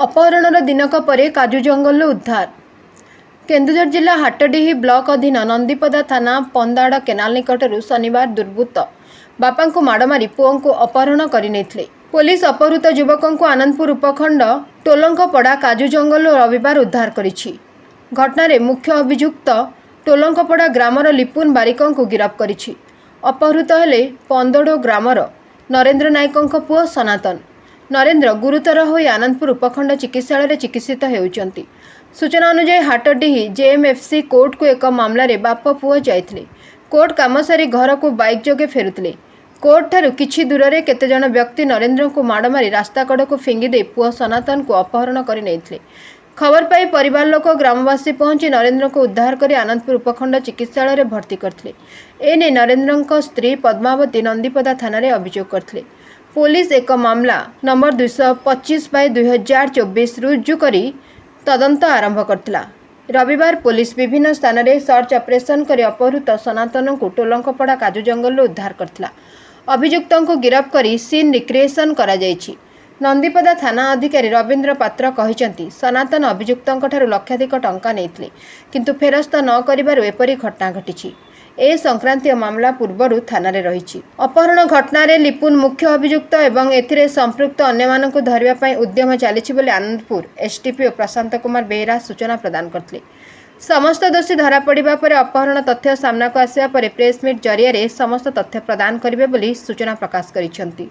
अपहरणर दिनक परे काजू जंगल उद्धार। केन्दुझर जिला हाटडीही ब्लॉक अधीन नंदीपदा थाना पंदाड़ केनाल निकटरू शनिवार दुर्बृत्त बापा को माड़ मारी पुओं को अपहरण कर नहीं। पुलिस अपहृत युवकों को आनंदपुर उपखंड टोलंकपड़ा काजू जंगल रविवार उद्धार करिछि। घटनारे मुख्य अभियुक्त टोलंकपड़ा ग्रामर लिपुन बारिकों को गिरफ्त करिछि। अपहृत हेले पंदोड़ ग्रामर नरेंद्र नायकों पुओ सनातन। नरेंद्र गुरुतर होई आनंदपुर उपखंड चिकित्सालय चिकित्सित हेउचंती। सूचना अनुसार हाटडीही जेएमएफसी कोर्ट को एक मामला रे बाप पुओ जाइथिले। कोर्ट काम सारी घर को बाइक जोगे फेरुथिले। कोर्ट ठारू किछि दूर रे केतेजण व्यक्ति नरेंद्र को माड़ मारी रास्ता कड़ को फिंगी दे पुओ सनातन को अपहरण कर नेइथिले। खबर पाई परिवार लोक ग्रामवासी पहुंची नरेंद्र को उद्धार कर आनंदपुर उपखंड चिकित्सालय रे भर्ती करथिले। एने नरेंद्र स्त्री पद्मावती नंदीपदा थाना रे अभियोग करथिले। पुलिस एक मामला नंबर 225/2024 रुजु करी तदंत आरंभ करथिला। रविवार पुलिस विभिन्न स्थान में सर्च ऑपरेशन कर अपहृत सनातन को टोलंकपड़ा काजू जंगल उद्धार करथिला। अभियुक्तों को गिरफ्त करी सीन रिक्रिएशन करा जायछि। नंदीपदा थाना अधिकारी रवींद्र पात्र कहिसंती सनातन अभियुक्तों ठारू लक्षाधिक टंका नेइथिले किंतु फेरस्त न करिबारु एपरि घटना घटिछि। ए संक्रांतीय मामला पूर्वरु थाना रे रहिछि। अपहरण घटना रे लिपुन मुख्य अभियुक्त एवं एथिरे संपृक्त अन्य मानकु धरिबा पई उद्यम चालिछि बोली आनंदपुर एसडीपीओ प्रशांत कुमार बेहेरा सूचना प्रदान करथिले। समस्त दोषी धरा पड़िबा परे अपहरण तथ्य सामना को आसिबा परे प्रेस मीट जरिया रे समस्त तथ्य प्रदान करिवे बोली सूचना प्रकाश करिसंती।